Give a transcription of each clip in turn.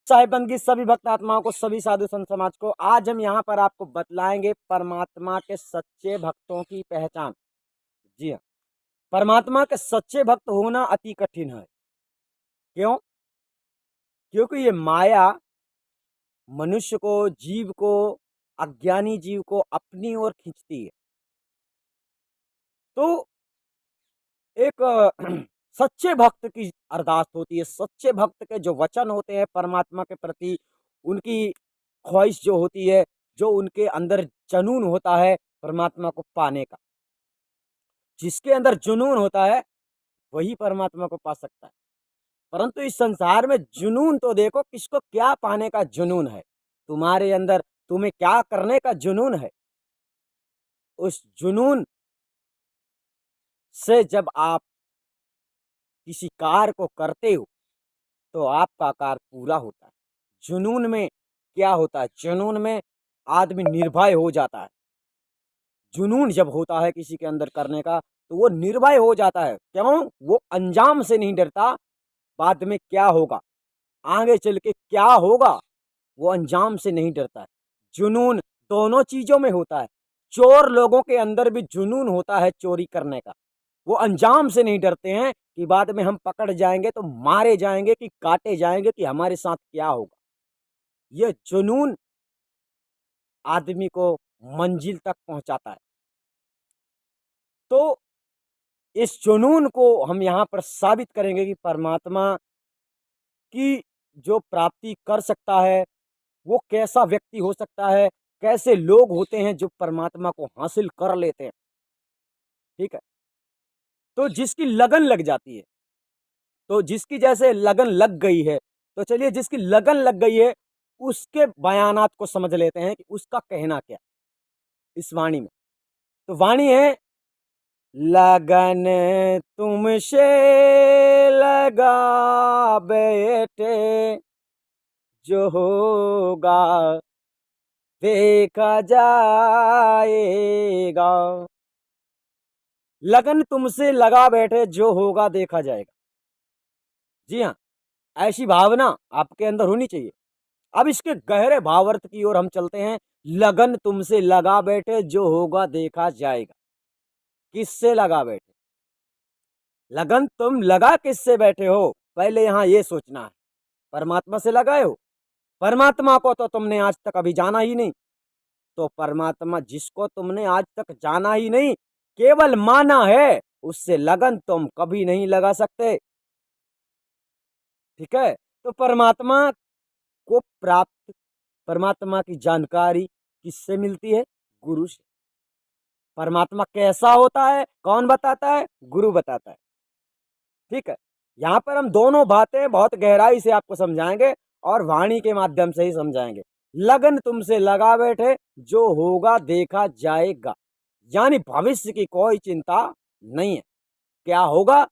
साहिबन की सभी भक्त आत्माओं को, सभी साधु संत समाज को, आज हम यहाँ पर आपको बतलाएंगे परमात्मा के सच्चे भक्तों की पहचान। जी हाँ, परमात्मा के सच्चे भक्त होना अति कठिन है। क्यों? क्योंकि ये माया मनुष्य को, जीव को, अज्ञानी जीव को अपनी ओर खींचती है। तो एक सच्चे भक्त की अरदास होती है, सच्चे भक्त के जो वचन होते हैं परमात्मा के प्रति, उनकी ख्वाहिश जो होती है, जो उनके अंदर जुनून होता है परमात्मा को पाने का, जिसके अंदर जुनून होता है वही परमात्मा को पा सकता है। परंतु इस संसार में जुनून तो देखो, किसको क्या पाने का जुनून है, तुम्हारे अंदर तुम्हें क्या करने का जुनून है। उस जुनून से जब आप किसी कार्य को करते हो तो आपका कार्य पूरा होता है। जुनून में क्या होता है? जुनून में आदमी निर्भय हो जाता है। जुनून जब होता है किसी के अंदर करने का तो वो निर्भय हो जाता है। क्यों? वो अंजाम से नहीं डरता, बाद में क्या होगा, आगे चल के क्या होगा, वो अंजाम से नहीं डरता है। जुनून दोनों चीजों में होता है। चोर लोगों के अंदर भी जुनून होता है चोरी करने का। वो अंजाम से नहीं डरते हैं कि बाद में हम पकड़ जाएंगे तो मारे जाएंगे, कि काटे जाएंगे, कि हमारे साथ क्या होगा। यह जुनून आदमी को मंजिल तक पहुंचाता है। तो इस जुनून को हम यहाँ पर साबित करेंगे कि परमात्मा की जो प्राप्ति कर सकता है वो कैसा व्यक्ति हो सकता है, कैसे लोग होते हैं जो परमात्मा को हासिल कर लेते हैं। ठीक है, तो जिसकी लगन लग जाती है, तो जिसकी जैसे लगन लग गई है, तो चलिए जिसकी लगन लग गई है उसके बयानात को समझ लेते हैं कि उसका कहना क्या इस वाणी में। तो वाणी है, लगन तुमसे लगा बेटे, जो होगा देखा जाएगा। लगन तुमसे लगा बैठे, जो होगा देखा जाएगा। जी हाँ, ऐसी भावना आपके अंदर होनी चाहिए। अब इसके गहरे भावार्थ की ओर हम चलते हैं। लगन तुमसे लगा बैठे, जो होगा देखा जाएगा। किससे लगा बैठे? लगन तुम लगा किससे बैठे हो, पहले यहां ये सोचना है। परमात्मा से लगाए हो? परमात्मा को तो तुमने आज तक अभी जाना ही नहीं। तो परमात्मा जिसको तुमने आज तक जाना ही नहीं, केवल माना है, उससे लगन तुम कभी नहीं लगा सकते। ठीक है, तो परमात्मा को प्राप्त, परमात्मा की जानकारी किससे मिलती है? गुरु से। परमात्मा कैसा होता है कौन बताता है? गुरु बताता है। ठीक है, यहाँ पर हम दोनों बातें बहुत गहराई से आपको समझाएंगे और वाणी के माध्यम से ही समझाएंगे। लगन तुमसे लगा बैठे, जो होगा देखा जाएगा, यानी भविष्य की कोई चिंता नहीं है। क्या होगा,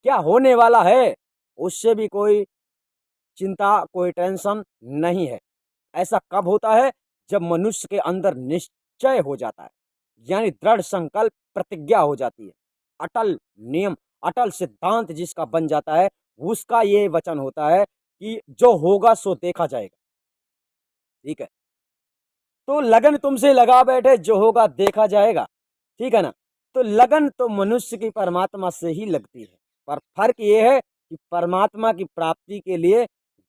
क्या होने वाला है, उससे भी कोई चिंता, कोई टेंशन नहीं है। ऐसा कब होता है? जब मनुष्य के अंदर निश्चय हो जाता है, यानी दृढ़ संकल्प, प्रतिज्ञा हो जाती है, अटल नियम, अटल सिद्धांत जिसका बन जाता है, उसका ये वचन होता है कि जो होगा सो देखा जाएगा। ठीक है, तो लगन तुमसे लगा बैठे, जो होगा देखा जाएगा। ठीक है ना? तो लगन तो मनुष्य की परमात्मा से ही लगती है, पर फर्क ये है कि परमात्मा की प्राप्ति के लिए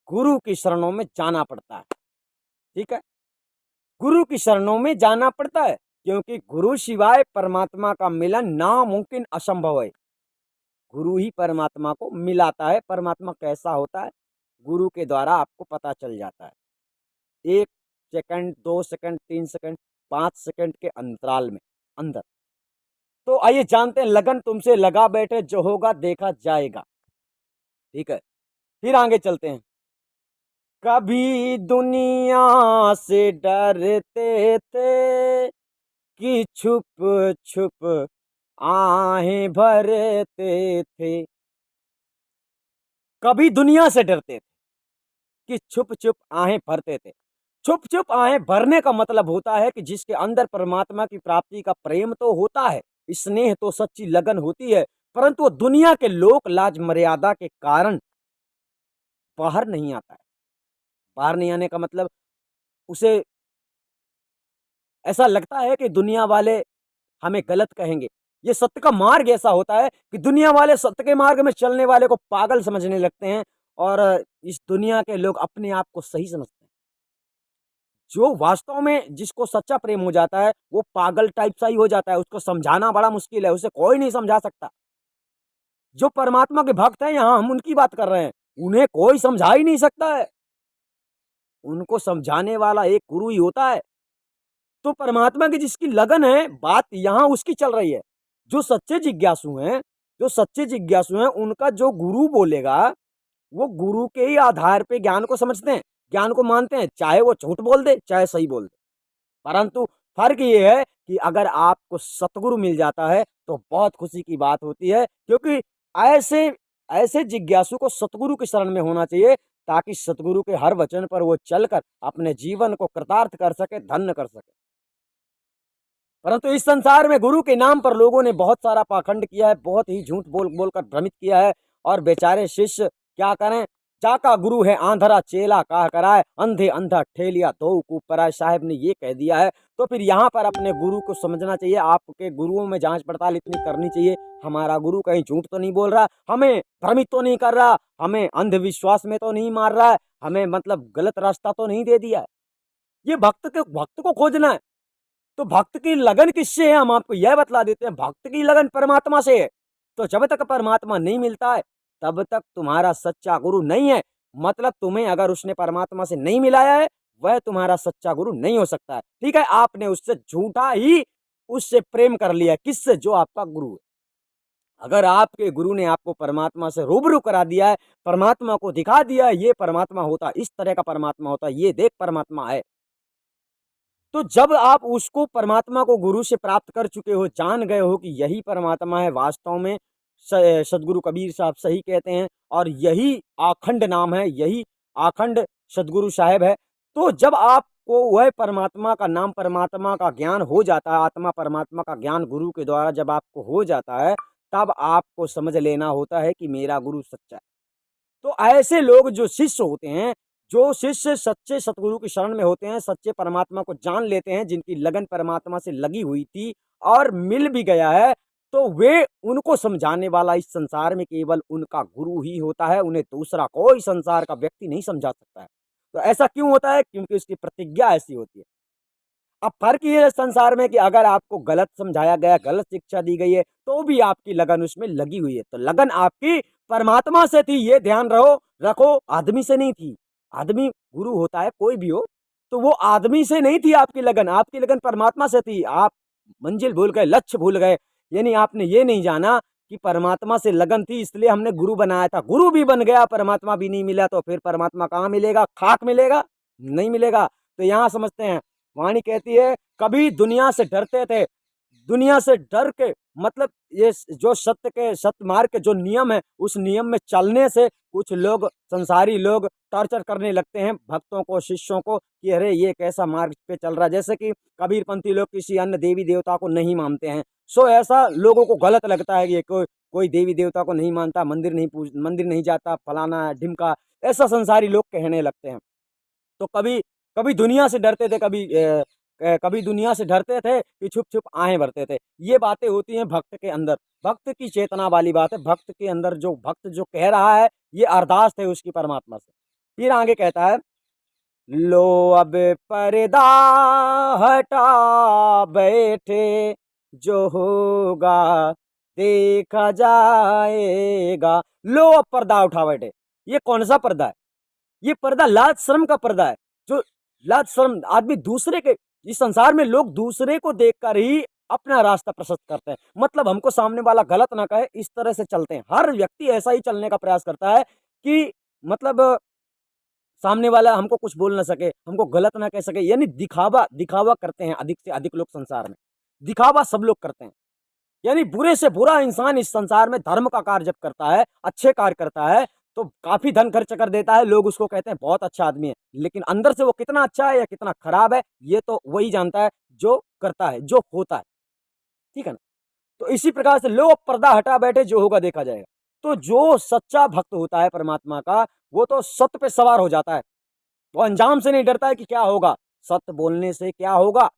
गुरु की शरणों में जाना पड़ता है। ठीक है, गुरु की शरणों में जाना पड़ता है, क्योंकि गुरु सिवाय परमात्मा का मिलन नामुमकिन, असंभव है। गुरु ही परमात्मा को मिलाता है। परमात्मा कैसा होता है, गुरु के द्वारा आपको पता चल जाता है। 1 सेकंड, 2 सेकंड, 3 सेकंड, 5 सेकंड के अंतराल में अंदर। तो आइए जानते हैं, लगन तुमसे लगा बैठे, जो होगा देखा जाएगा। ठीक है, फिर आगे चलते हैं। कभी दुनिया से डरते थे कि छुप छुप आहें भरते थे। कभी दुनिया से डरते थे कि छुप छुप आहें भरते थे। छुप छुप आहें भरने का मतलब होता है कि जिसके अंदर परमात्मा की प्राप्ति का प्रेम तो होता है, स्नेह तो, सच्ची लगन होती है, परंतु वो दुनिया के लोक लाज मर्यादा के कारण बाहर नहीं आता है। बाहर नहीं आने का मतलब उसे ऐसा लगता है कि दुनिया वाले हमें गलत कहेंगे। ये सत्य का मार्ग ऐसा होता है कि दुनिया वाले सत्य के मार्ग में चलने वाले को पागल समझने लगते हैं और इस दुनिया के लोग अपने आप को सही समझते हैं। जो वास्तव में जिसको सच्चा प्रेम हो जाता है, वो पागल टाइप सा ही हो जाता है, उसको समझाना बड़ा मुश्किल है, उसे कोई नहीं समझा सकता। जो परमात्मा के भक्त हैं, यहाँ हम उनकी बात कर रहे हैं, उन्हें कोई समझा ही नहीं सकता है। उनको समझाने वाला एक गुरु ही होता है। तो परमात्मा की जिसकी लगन है, बात यहाँ उसकी चल रही है। जो सच्चे जिज्ञासु हैं, उनका जो गुरु बोलेगा, वो गुरु के ही आधार पे ज्ञान को समझते हैं, ज्ञान को मानते हैं, चाहे वो झूठ बोल दे, चाहे सही बोल दे। परंतु फ़र्क ये है कि अगर आपको सतगुरु मिल जाता है, तो बहुत खुशी की बात होती है, क्योंकि ऐसे ऐसे जिज्ञासु को सतगुरु की शरण में होना चाहिए, ताकि सतगुरु के हर वचन पर वो चलकर अपने जीवन को कृतार्थ कर सके, धन्य कर सके। परंतु इस संसार में गुरु के नाम पर लोगों ने बहुत सारा पाखंड किया है, बहुत ही झूठ बोल कर भ्रमित किया है और बेचारे शिष्य क्या करें। जाका गुरु है आंधरा चेला काह कराए, अंधे अंधा ठेलिया दो कुपराय, साहब ने ये कह दिया है। तो फिर यहाँ पर अपने गुरु को समझना चाहिए, आपके गुरुओं में जांच पड़ताल इतनी करनी चाहिए, हमारा गुरु कहीं झूठ तो नहीं बोल रहा, हमें भ्रमित तो नहीं कर रहा, हमें अंधविश्वास में तो नहीं मार रहा है, हमें मतलब गलत रास्ता तो नहीं दे दिया है। ये भक्त को खोजना है। तो भक्त की लगन किससे है, हम आपको यह बतला देते हैं, भक्त की लगन परमात्मा से है। तो जब तक परमात्मा नहीं मिलता है, तब तक तुम्हारा सच्चा गुरु नहीं है। मतलब तुम्हें अगर उसने परमात्मा से नहीं मिलाया है, वह तुम्हारा सच्चा गुरु नहीं हो सकता है। ठीक है, आपने उससे झूठा ही उससे प्रेम कर लिया, किससे, जो आपका गुरु है। अगर आपके गुरु ने आपको परमात्मा से रूबरू करा दिया है, परमात्मा को दिखा दिया है, ये परमात्मा होता, इस तरह का परमात्मा होता, ये देख परमात्मा है। तो जब आप उसको परमात्मा को गुरु से प्राप्त कर चुके हो, जान गए हो कि यही परमात्मा है वास्तव में, सदगुरु कबीर साहब सही कहते हैं, और यही आखंड नाम है, यही आखंड सदगुरु साहब है। तो जब आपको वह परमात्मा का नाम, परमात्मा का ज्ञान हो जाता है, आत्मा परमात्मा का ज्ञान गुरु के द्वारा जब आपको हो जाता है, तब आपको समझ लेना होता है कि मेरा गुरु सच्चा है। तो ऐसे लोग जो शिष्य होते हैं, जो शिष्य सच्चे सतगुरु की शरण में होते हैं, सच्चे परमात्मा को जान लेते हैं, जिनकी लगन परमात्मा से लगी हुई थी और मिल भी गया है, तो वे उनको समझाने वाला इस संसार में केवल उनका गुरु ही होता है, उन्हें दूसरा कोई संसार का व्यक्ति नहीं समझा सकता है। तो ऐसा क्यों होता है? क्योंकि उसकी प्रतिज्ञा ऐसी होती है। अब फ़र्क ये है संसार में कि अगर आपको गलत समझाया गया, गलत शिक्षा दी गई है, तो भी आपकी लगन उसमें लगी हुई है। तो लगन आपकी परमात्मा से थी, ये ध्यान रखो, आदमी से नहीं थी। आदमी गुरु होता है, कोई भी हो, तो वो आदमी से नहीं थी आपकी लगन परमात्मा से थी। आप मंजिल भूल गए, लक्ष्य भूल गए, यानी आपने ये नहीं जाना कि परमात्मा से लगन थी, इसलिए हमने गुरु बनाया था। गुरु भी बन गया, परमात्मा भी नहीं मिला, तो फिर परमात्मा कहाँ मिलेगा? खाक मिलेगा? नहीं मिलेगा। तो यहाँ समझते हैं, वाणी कहती है, कभी दुनिया से डरते थे, दुनिया से डर के मतलब ये जो सत्य मार्ग के जो नियम है, उस नियम में चलने से कुछ लोग, संसारी लोग टॉर्चर करने लगते हैं भक्तों को, शिष्यों को, कि अरे ये कैसा मार्ग पे चल रहा है। जैसे कि कबीरपंथी लोग किसी अन्य देवी देवता को नहीं मानते हैं, सो ऐसा लोगों को गलत लगता है कि ये कोई देवी देवता को नहीं मानता, मंदिर नहीं जाता, फलाना ढिमका, ऐसा संसारी लोग कहने लगते हैं। तो कभी कभी दुनिया से डरते थे, कभी दुनिया से डरते थे कि छुप छुप आहें भरते थे। ये बातें होती हैं भक्त के अंदर, भक्त की चेतना वाली बात है। भक्त के अंदर जो भक्त जो कह रहा है, ये अरदास है उसकी परमात्मा से। फिर आगे कहता है, लो अब पर्दा हटा बैठे, जो होगा देखा जाएगा। लो अब पर्दा उठा बैठे। ये कौन सा पर्दा है? ये पर्दा लाज शर्म का पर्दा है। जो लाज शर्म आदमी दूसरे के, इस संसार में लोग दूसरे को देखकर ही अपना रास्ता प्रशस्त करते हैं। मतलब हमको सामने वाला गलत ना कहे, इस तरह से चलते हैं। हर व्यक्ति ऐसा ही चलने का प्रयास करता है कि मतलब सामने वाला हमको कुछ बोल ना सके, हमको गलत ना कह सके, यानी दिखावा दिखावा करते हैं अधिक से अधिक लोग संसार में। दिखावा सब लोग करते हैं। यानी बुरे से बुरा इंसान इस संसार में धर्म का कार्य जब करता है, अच्छे कार्य करता है, तो काफ़ी धन खर्च कर देता है, लोग उसको कहते हैं बहुत अच्छा आदमी है। लेकिन अंदर से वो कितना अच्छा है या कितना खराब है, ये तो वही जानता है जो करता है, जो होता है। ठीक है ना? तो इसी प्रकार से लो अब पर्दा हटा बैठे, जो होगा देखा जाएगा। तो जो सच्चा भक्त होता है परमात्मा का, वो तो सत्य पे सवार हो जाता है। वो अंजाम से नहीं डरता है कि क्या होगा, सत्य बोलने से क्या होगा,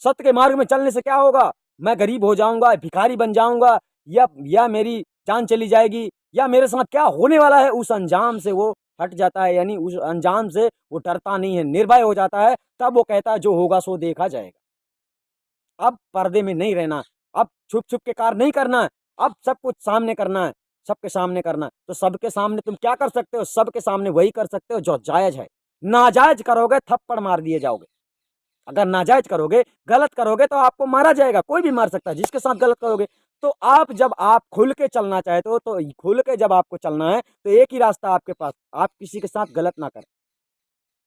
सत्य के मार्ग में चलने से क्या होगा, मैं गरीब हो जाऊंगा, भिखारी बन जाऊंगा, या मेरी जान चली जाएगी, या मेरे साथ क्या होने वाला है, उस अंजाम से वो हट जाता है। यानी उस अंजाम से वो डरता नहीं है, निर्भय हो जाता है। तब वो कहता है जो होगा सो देखा जाएगा। अब पर्दे में नहीं रहना, अब छुप छुप के कार्य नहीं करना है, अब सब कुछ सामने करना है, सबके सामने करना है। तो सबके सामने तुम क्या कर सकते हो, सबके सामने वही कर सकते हो जो जायज है। नाजायज करोगे थप्पड़ मार दिए जाओगे। अगर नाजायज करोगे, गलत करोगे तो आपको मारा जाएगा, कोई भी मार सकता है जिसके साथ गलत करोगे। तो आप जब आप खुल के चलना चाहते हो, तो खुल के जब आपको चलना है तो एक ही रास्ता आपके पास, आप किसी के साथ गलत ना करें।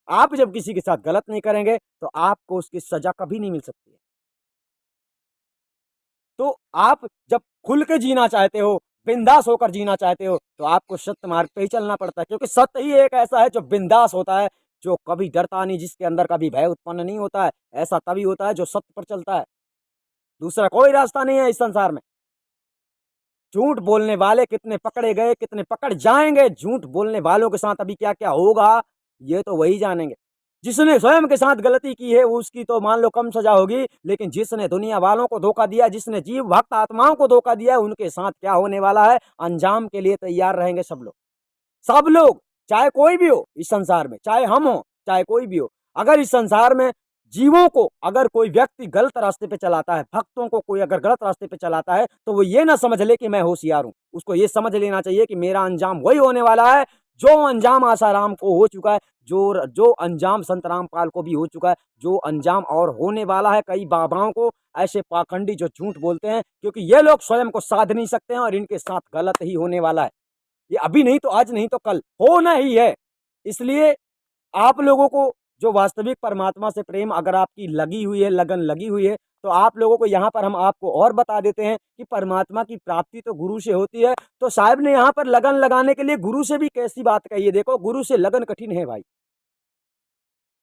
आप जब किसी के साथ गलत नहीं करेंगे तो आपको उसकी सजा कभी नहीं मिल सकती है। तो आप जब खुल के जीना चाहते हो, बिंदास होकर जीना चाहते हो, तो आपको सत्य मार्ग पे ही चलना पड़ता है, क्योंकि सत्य ही एक ऐसा है जो बिंदास होता है, जो कभी डरता नहीं, जिसके अंदर कभी भय उत्पन्न नहीं होता है। ऐसा तभी होता है जो सत्य पर चलता है। दूसरा कोई रास्ता नहीं है इस संसार में। झूठ बोलने वाले कितने पकड़े गए, कितने पकड़ जाएंगे, झूठ बोलने वालों के साथ अभी क्या क्या होगा ये तो वही जानेंगे। जिसने स्वयं के साथ गलती की है उसकी तो मान लो कम सजा होगी, लेकिन जिसने दुनिया वालों को धोखा दिया, जिसने जीव भक्त आत्माओं को धोखा दिया, उनके साथ क्या होने वाला है, अंजाम के लिए तैयार रहेंगे सब लोग। सब लोग, चाहे कोई भी हो इस संसार में, चाहे हम हो चाहे कोई भी हो। अगर इस संसार में जीवों को अगर कोई व्यक्ति गलत रास्ते पे चलाता है, भक्तों को कोई अगर गलत रास्ते पे चलाता है, तो वो ये ना समझ ले कि मैं होशियार हूं। उसको ये समझ लेना चाहिए कि मेरा अंजाम वही होने वाला है जो अंजाम आसाराम को हो चुका है, जो अंजाम संत रामपाल को भी हो चुका है, जो अंजाम और होने वाला है कई बाबाओं को, ऐसे पाखंडी जो झूठ बोलते हैं, क्योंकि ये लोग स्वयं को साध नहीं सकते हैं और इनके साथ गलत ही होने वाला है। ये अभी नहीं तो आज, नहीं तो कल होना ही है। इसलिए आप लोगों को जो वास्तविक परमात्मा से प्रेम अगर आपकी लगी हुई है, लगन लगी हुई है, तो आप लोगों को यहाँ पर हम आपको और बता देते हैं कि परमात्मा की प्राप्ति तो गुरु से होती है। तो साहब ने यहाँ पर लगन लगाने के लिए गुरु से भी कैसी बात कही है, देखो गुरु से लगन कठिन है भाई।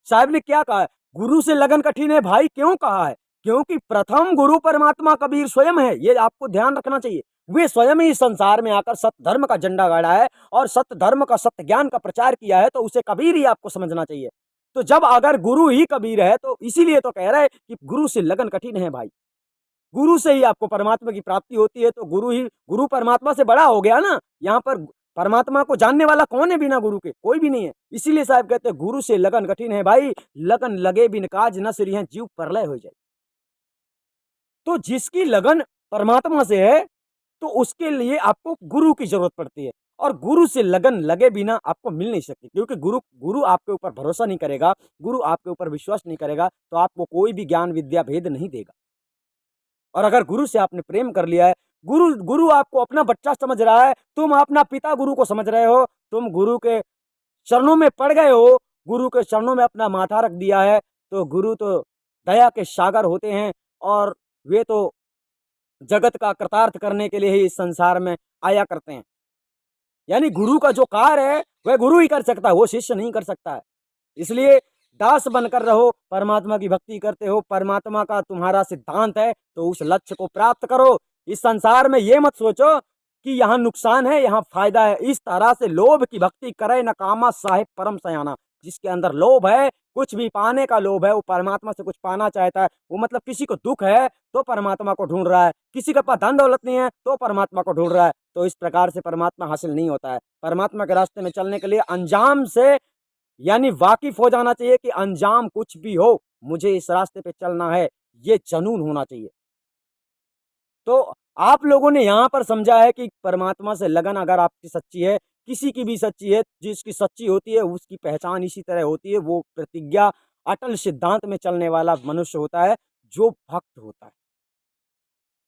साहब ने क्या कहा है, गुरु से लगन कठिन है भाई, क्यों कहा है, क्योंकि प्रथम गुरु परमात्मा कबीर स्वयं है, ये आपको ध्यान रखना चाहिए। वे स्वयं ही संसार में आकर सत्य धर्म का झंडा गाड़ा है और सत्य धर्म का, सत्य ज्ञान का प्रचार किया है, तो उसे कबीर ही आपको समझना चाहिए। तो जब अगर गुरु ही कबीर है तो इसीलिए तो कह रहे हैं कि गुरु से लगन कठिन है भाई। गुरु से ही आपको परमात्मा की प्राप्ति होती है, तो गुरु परमात्मा से बड़ा हो गया ना। यहाँ पर परमात्मा को जानने वाला कौन है बिना गुरु के, कोई भी नहीं है। इसीलिए साहब कहते हैं गुरु से लगन कठिन है भाई, लगन लगे बिन काज न सिरियं जीव प्रलय हो जाए। तो जिसकी लगन परमात्मा से है तो उसके लिए आपको गुरु की जरूरत पड़ती है, और गुरु से लगन लगे बिना आपको मिल नहीं सकती, क्योंकि गुरु गुरु आपके ऊपर भरोसा नहीं करेगा, गुरु आपके ऊपर विश्वास नहीं करेगा, तो आपको कोई भी ज्ञान विद्या भेद नहीं देगा। और अगर गुरु से आपने प्रेम कर लिया है, गुरु गुरु आपको अपना बच्चा समझ रहा है, तुम अपना पिता गुरु को समझ रहे हो, तुम गुरु के चरणों में पड़ गए हो, गुरु के चरणों में अपना माथा रख दिया है, तो गुरु तो दया के सागर होते हैं, और वे तो जगत का कृतार्थ करने के लिए ही इस संसार में आया करते हैं। यानी गुरु का जो कार्य है वह गुरु ही कर सकता है, वो शिष्य नहीं कर सकता है। इसलिए दास बनकर रहो, परमात्मा की भक्ति करते हो, परमात्मा का तुम्हारा सिद्धांत है, तो उस लक्ष्य को प्राप्त करो। इस संसार में ये मत सोचो कि यहाँ नुकसान है यहाँ फायदा है। इस तरह से लोभ की भक्ति करे न कामा साहिब परम सयाना। जिसके अंदर लोभ है, कुछ भी पाने का लोभ है, वो परमात्मा से कुछ पाना चाहता है, वो मतलब किसी को दुख है तो परमात्मा को ढूंढ रहा है, किसी के पास धन दौलत नहीं है तो परमात्मा को ढूंढ रहा है। तो इस प्रकार से परमात्मा हासिल नहीं होता है। परमात्मा के रास्ते में चलने के लिए अंजाम से यानी वाकिफ हो जाना चाहिए कि अंजाम कुछ भी हो मुझे इस रास्ते पे चलना है, ये जनून होना चाहिए। तो आप लोगों ने यहाँ पर समझा है कि परमात्मा से लगन अगर आपकी सच्ची है, किसी की भी सच्ची है, जिसकी सच्ची होती है उसकी पहचान इसी तरह होती है, वो प्रतिज्ञा अटल सिद्धांत में चलने वाला मनुष्य होता है, जो भक्त होता है।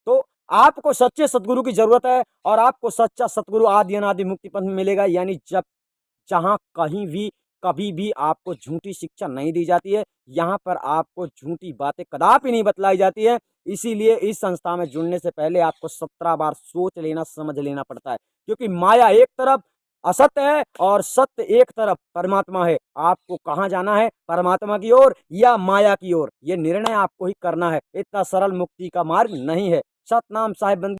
तो आपको सच्चे सतगुरु की जरूरत है, और आपको सच्चा सतगुरु आदि अनादि मुक्ति पथ में मिलेगा, यानी जब जहाँ कहीं भी कभी भी आपको झूठी शिक्षा नहीं दी जाती है, यहाँ पर आपको झूठी बातें कदापि नहीं बतलाई जाती है। इसीलिए इस संस्था में जुड़ने से पहले आपको 17 बार सोच लेना, समझ लेना पड़ता है, क्योंकि माया एक तरफ असत्य है और सत्य एक तरफ परमात्मा है। आपको कहाँ जाना है, परमात्मा की ओर या माया की ओर, ये निर्णय आपको ही करना है। इतना सरल मुक्ति का मार्ग नहीं है। सतनाम साहिब बंद